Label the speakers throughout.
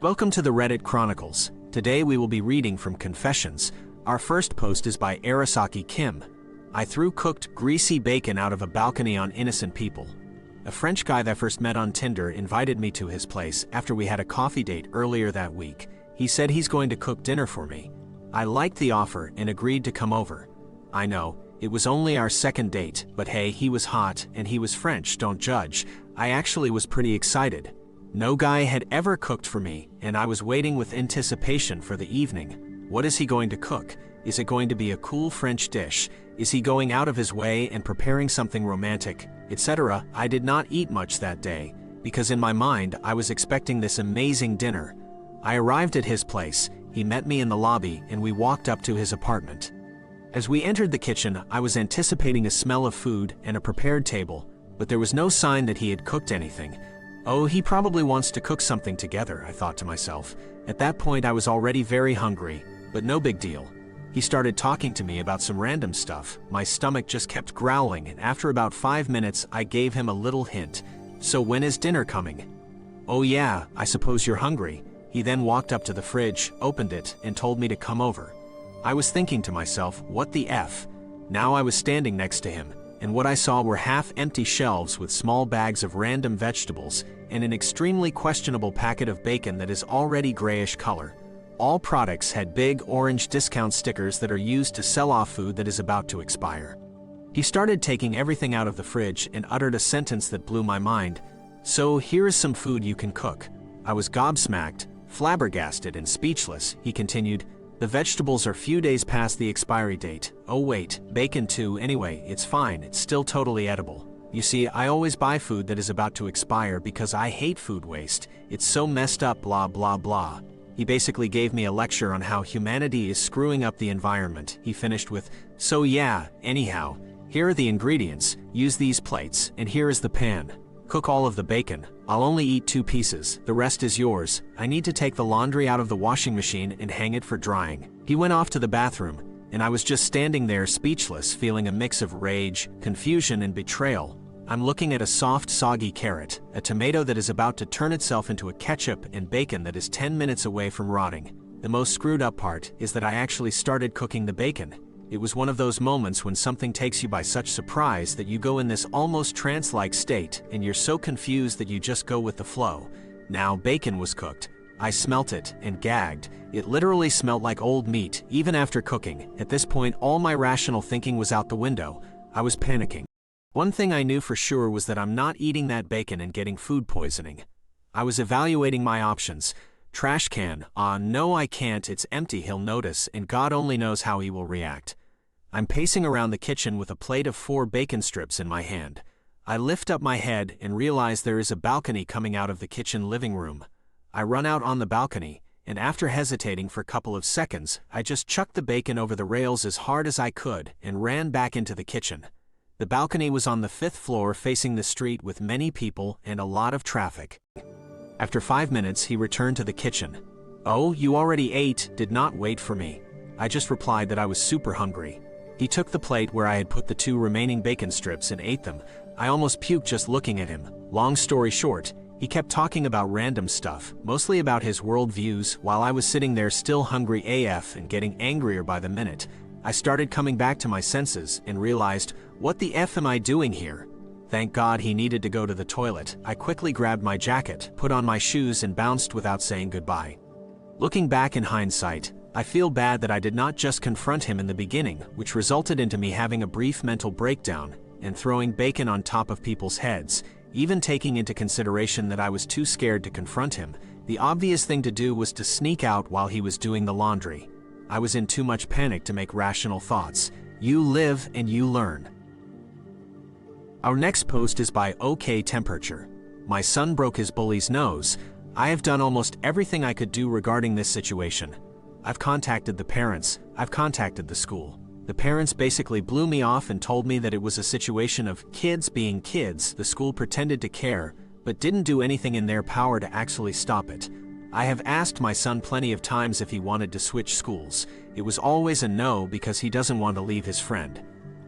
Speaker 1: Welcome to the Reddit Chronicles. Today we will be reading from Confessions. Our first post is by Arasaki Kim. I threw cooked, greasy bacon out of a balcony on innocent people. A French guy that I first met on Tinder invited me to his place after we had a coffee date earlier that week. He said he's going to cook dinner for me. I liked the offer and agreed to come over. I know, it was only our second date, but hey, he was hot and he was French, don't judge. I actually was pretty excited. No guy had ever cooked for me, and I was waiting with anticipation for the evening. What is he going to cook? Is it going to be a cool French dish? Is he going out of his way and preparing something romantic, etc.? I did not eat much that day, because in my mind I was expecting this amazing dinner. I arrived at his place, he met me in the lobby, and we walked up to his apartment. As we entered the kitchen, I was anticipating a smell of food and a prepared table, but there was no sign that he had cooked anything. Oh, he probably wants to cook something together, I thought to myself. At that point I was already very hungry, but no big deal. He started talking to me about some random stuff. My stomach just kept growling, and after about 5 minutes I gave him a little hint. So when is dinner coming? Oh yeah, I suppose you're hungry. He then walked up to the fridge, opened it, and told me to come over. I was thinking to myself, what the F? Now I was standing next to him, and what I saw were half-empty shelves with small bags of random vegetables and an extremely questionable packet of bacon that is already grayish color. All products had big orange discount stickers that are used to sell off food that is about to expire. He started taking everything out of the fridge and uttered a sentence that blew my mind. So here is some food you can cook. I was gobsmacked, flabbergasted, and speechless. He continued, the vegetables are few days past the expiry date. Oh wait, bacon too. Anyway, it's fine, it's still totally edible. You see, I always buy food that is about to expire because I hate food waste. It's so messed up, blah blah blah. He basically gave me a lecture on how humanity is screwing up the environment. He finished with, so yeah, anyhow, here are the ingredients, use these plates, and here is the pan. Cook all of the bacon. I'll only eat 2 pieces, the rest is yours. I need to take the laundry out of the washing machine and hang it for drying. He went off to the bathroom, and I was just standing there speechless, feeling a mix of rage, confusion, and betrayal. I'm looking at a soft, soggy carrot, a tomato that is about to turn itself into a ketchup, and bacon that is 10 minutes away from rotting. The most screwed up part is that I actually started cooking the bacon. It was one of those moments when something takes you by such surprise that you go in this almost trance-like state, and you're so confused that you just go with the flow. Now bacon was cooked. I smelt it and gagged. It literally smelled like old meat, even after cooking. At this point, all my rational thinking was out the window. I was panicking. One thing I knew for sure was that I'm not eating that bacon and getting food poisoning. I was evaluating my options. Trash can, no I can't, it's empty, he'll notice, and God only knows how he will react. I'm pacing around the kitchen with a plate of 4 bacon strips in my hand. I lift up my head and realize there is a balcony coming out of the kitchen living room. I run out on the balcony, and after hesitating for a couple of seconds, I just chucked the bacon over the rails as hard as I could and ran back into the kitchen. The balcony was on the 5th floor facing the street with many people and a lot of traffic. After 5 minutes, he returned to the kitchen. Oh, you already ate, did not wait for me. I just replied that I was super hungry. He took the plate where I had put the 2 remaining bacon strips and ate them. I almost puked just looking at him. Long story short, he kept talking about random stuff, mostly about his worldviews, while I was sitting there still hungry AF and getting angrier by the minute. I started coming back to my senses and realized, what the F am I doing here? Thank God he needed to go to the toilet. I quickly grabbed my jacket, put on my shoes, and bounced without saying goodbye. Looking back in hindsight, I feel bad that I did not just confront him in the beginning, which resulted into me having a brief mental breakdown and throwing bacon on top of people's heads. Even taking into consideration that I was too scared to confront him, the obvious thing to do was to sneak out while he was doing the laundry. I was in too much panic to make rational thoughts. You live and you learn. Our next post is by OK Temperature. My son broke his bully's nose. I have done almost everything I could do regarding this situation. I've contacted the parents, I've contacted the school. The parents basically blew me off and told me that it was a situation of kids being kids. The school pretended to care, but didn't do anything in their power to actually stop it. I have asked my son plenty of times if he wanted to switch schools. It was always a no because he doesn't want to leave his friend.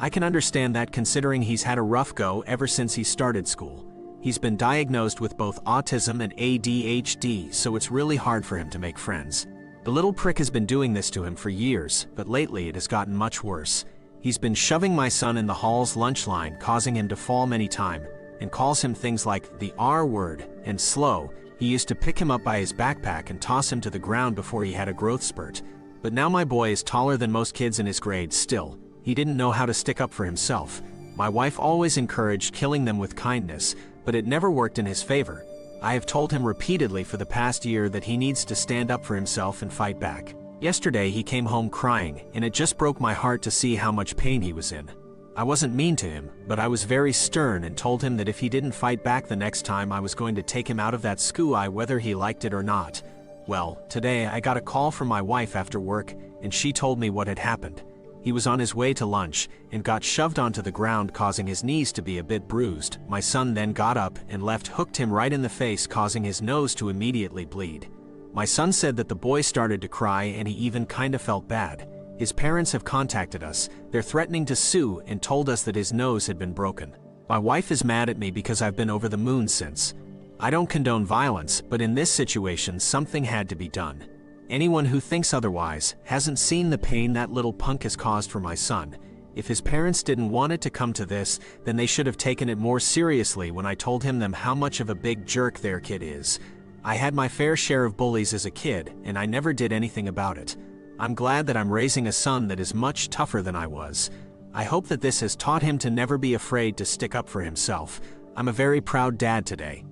Speaker 1: I can understand that considering he's had a rough go ever since he started school. He's been diagnosed with both autism and ADHD, so it's really hard for him to make friends. The little prick has been doing this to him for years, but lately it has gotten much worse. He's been shoving my son in the hall's lunch line, causing him to fall many times, and calls him things like the R word and slow. He used to pick him up by his backpack and toss him to the ground before he had a growth spurt. But now my boy is taller than most kids in his grade still. He didn't know how to stick up for himself. My wife always encouraged killing them with kindness, but it never worked in his favor. I have told him repeatedly for the past year that he needs to stand up for himself and fight back. Yesterday he came home crying, and it just broke my heart to see how much pain he was in. I wasn't mean to him, but I was very stern and told him that if he didn't fight back the next time I was going to take him out of that school whether he liked it or not. Well, today I got a call from my wife after work, and she told me what had happened. He was on his way to lunch and got shoved onto the ground, causing his knees to be a bit bruised. My son then got up and hooked him right in the face, causing his nose to immediately bleed. My son said that the boy started to cry and he even kinda felt bad. His parents have contacted us. They're threatening to sue and told us that his nose had been broken. My wife is mad at me because I've been over the moon since. I don't condone violence, but in this situation something had to be done. Anyone who thinks otherwise hasn't seen the pain that little punk has caused for my son. If his parents didn't want it to come to this, then they should have taken it more seriously when I told them how much of a big jerk their kid is. I had my fair share of bullies as a kid, and I never did anything about it. I'm glad that I'm raising a son that is much tougher than I was. I hope that this has taught him to never be afraid to stick up for himself. I'm a very proud dad today.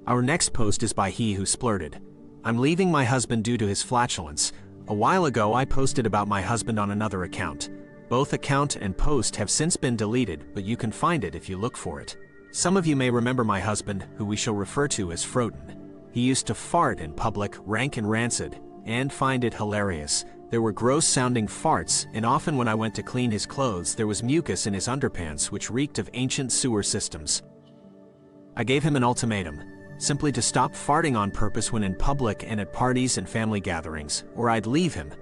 Speaker 1: Our next post is by He Who Splurted. I'm leaving my husband due to his flatulence. A while ago I posted about my husband on another account. Both account and post have since been deleted, but you can find it if you look for it. Some of you may remember my husband, who we shall refer to as Froten. He used to fart in public, rank and rancid, and find it hilarious. There were gross-sounding farts, and often when I went to clean his clothes there was mucus in his underpants which reeked of ancient sewer systems. I gave him an ultimatum. Simply to stop farting on purpose when in public and at parties and family gatherings, or I'd leave him.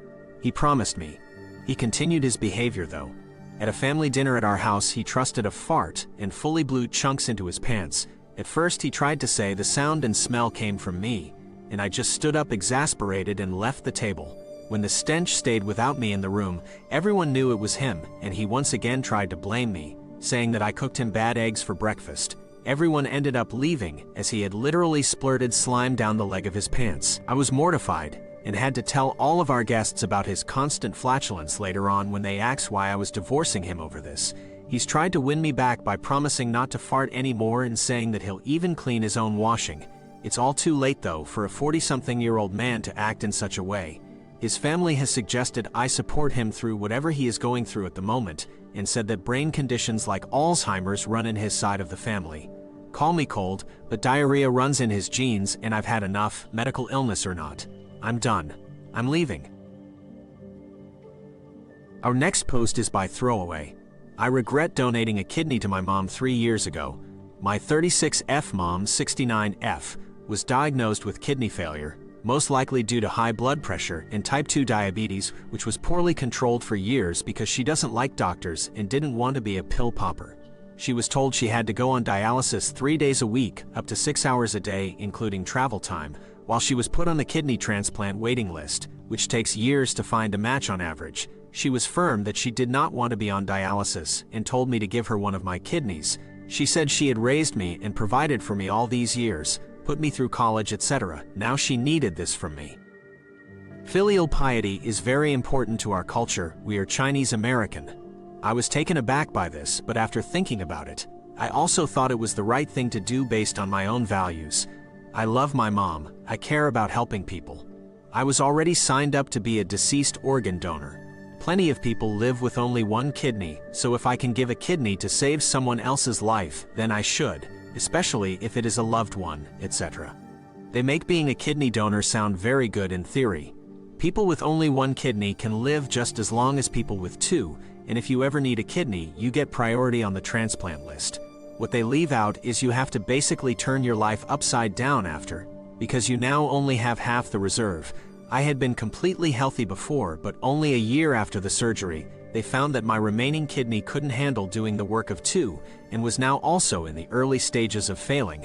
Speaker 1: He promised me. He continued his behavior though. At a family dinner at our house he trusted a fart and fully blew chunks into his pants. At first he tried to say the sound and smell came from me, and I just stood up exasperated and left the table. When the stench stayed without me in the room, everyone knew it was him, and he once again tried to blame me, saying that I cooked him bad eggs for breakfast. Everyone ended up leaving, as he had literally splurted slime down the leg of his pants. I was mortified, and had to tell all of our guests about his constant flatulence later on when they asked why I was divorcing him over this. He's tried to win me back by promising not to fart anymore and saying that he'll even clean his own washing. It's all too late though for a 40-something-year-old man to act in such a way. His family has suggested I support him through whatever he is going through at the moment, and said that brain conditions like Alzheimer's run in his side of the family. Call me cold, but diarrhea runs in his genes and I've had enough, medical illness or not. I'm done. I'm leaving. Our next post is by Throwaway. I regret donating a kidney to my mom 3 years ago. My 36F mom, 69F, was diagnosed with kidney failure, most likely due to high blood pressure and type 2 diabetes, which was poorly controlled for years because she doesn't like doctors and didn't want to be a pill popper. She was told she had to go on dialysis 3 days a week, up to 6 hours a day, including travel time, while she was put on the kidney transplant waiting list, which takes years to find a match on average. She was firm that she did not want to be on dialysis and told me to give her one of my kidneys. She said she had raised me and provided for me all these years, put me through college, etc. Now she needed this from me. Filial piety is very important to our culture. We are Chinese American. I was taken aback by this, but after thinking about it, I also thought it was the right thing to do based on my own values. I love my mom. I care about helping people. I was already signed up to be a deceased organ donor. Plenty of people live with only one kidney, so if I can give a kidney to save someone else's life, then I should, especially if it is a loved one, etc. They make being a kidney donor sound very good in theory. People with only one kidney can live just as long as people with two, and if you ever need a kidney, you get priority on the transplant list. What they leave out is you have to basically turn your life upside down after, because you now only have half the reserve. I had been completely healthy before, but only a year after the surgery, they found that my remaining kidney couldn't handle doing the work of two and was now also in the early stages of failing.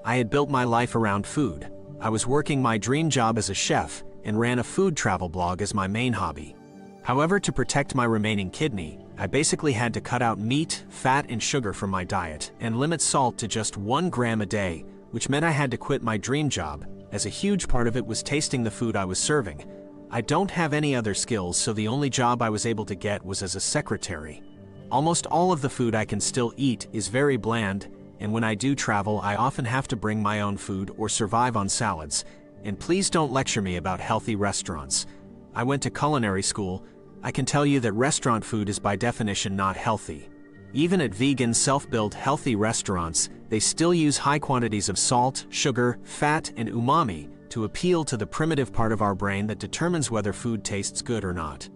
Speaker 1: I had built my life around food. I was working my dream job as a chef and ran a food travel blog as my main hobby. However, to protect my remaining kidney, I basically had to cut out meat, fat, and sugar from my diet and limit salt to just 1 gram a day, which meant I had to quit my dream job, as a huge part of it was tasting the food I was serving. I don't have any other skills, so the only job I was able to get was as a secretary. Almost all of the food I can still eat is very bland, and when I do travel, I often have to bring my own food or survive on salads. And please don't lecture me about healthy restaurants. I went to culinary school. I can tell you that restaurant food is by definition not healthy. Even at vegan, self-built, healthy restaurants, they still use high quantities of salt, sugar, fat, and umami to appeal to the primitive part of our brain that determines whether food tastes good or not.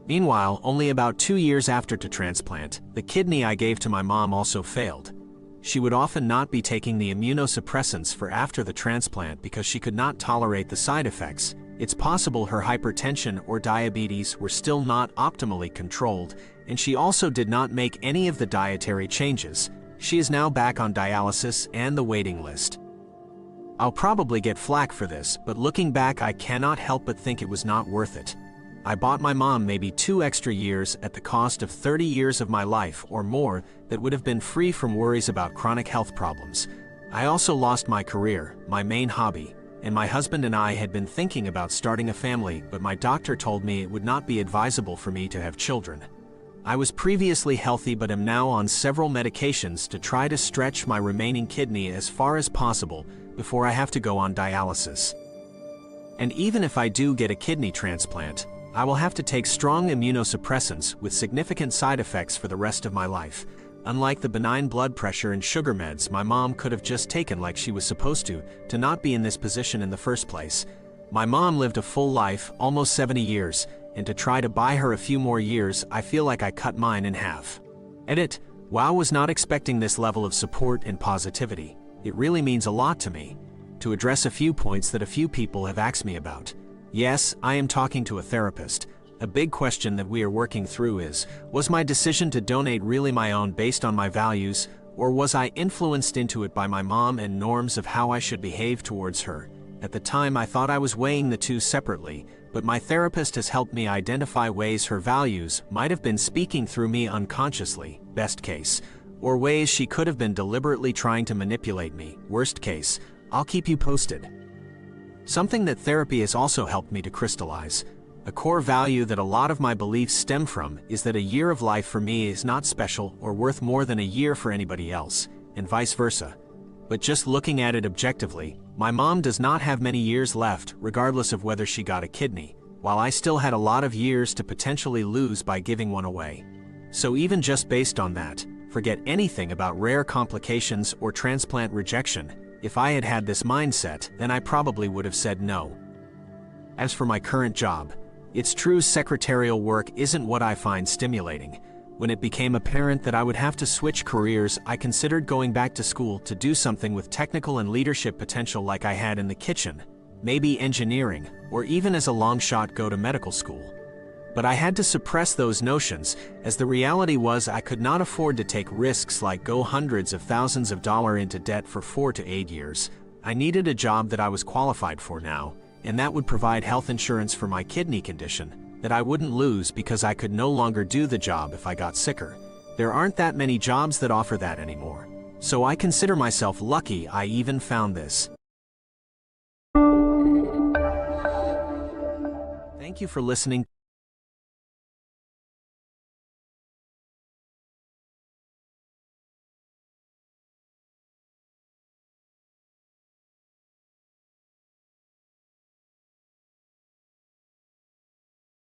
Speaker 1: Meanwhile, only about 2 years after the transplant, the kidney I gave to my mom also failed. She would often not be taking the immunosuppressants for after the transplant because she could not tolerate the side effects. It's possible her hypertension or diabetes were still not optimally controlled, and she also did not make any of the dietary changes. She is now back on dialysis and the waiting list. I'll probably get flack for this, but looking back, I cannot help but think it was not worth it. I bought my mom maybe 2 extra years at the cost of 30 years of my life or more that would have been free from worries about chronic health problems. I also lost my career, my main hobby, and my husband and I had been thinking about starting a family, but my doctor told me it would not be advisable for me to have children. I was previously healthy but am now on several medications to try to stretch my remaining kidney as far as possible before I have to go on dialysis. And even if I do get a kidney transplant, I will have to take strong immunosuppressants with significant side effects for the rest of my life. Unlike the benign blood pressure and sugar meds my mom could have just taken like she was supposed to not be in this position in the first place. My mom lived a full life, almost 70 years, and to try to buy her a few more years, I feel like I cut mine in half. Edit. Wow, was not expecting this level of support and positivity. It really means a lot to me. To address a few points that a few people have asked me about. Yes, I am talking to a therapist. A big question that we are working through is, was my decision to donate really my own based on my values, or was I influenced into it by my mom and norms of how I should behave towards her? At the time, I thought I was weighing the two separately, but my therapist has helped me identify ways her values might have been speaking through me unconsciously, best case, or ways she could have been deliberately trying to manipulate me, worst case. I'll keep you posted. Something that therapy has also helped me to crystallize, a core value that a lot of my beliefs stem from, is that a year of life for me is not special or worth more than a year for anybody else, and vice versa. But just looking at it objectively, my mom does not have many years left, regardless of whether she got a kidney, while I still had a lot of years to potentially lose by giving one away. So even just based on that, forget anything about rare complications or transplant rejection. If I had had this mindset, then I probably would have said no. As for my current job, it's true secretarial work isn't what I find stimulating. When it became apparent that I would have to switch careers, I considered going back to school to do something with technical and leadership potential like I had in the kitchen, maybe engineering, or even as a long shot go to medical school. But I had to suppress those notions, as the reality was I could not afford to take risks like go hundreds of thousands of dollars into debt for 4 to 8 years. I needed a job that I was qualified for now, and that would provide health insurance for my kidney condition, that I wouldn't lose because I could no longer do the job if I got sicker. There aren't that many jobs that offer that anymore. So I consider myself lucky I even found this. Thank you for listening.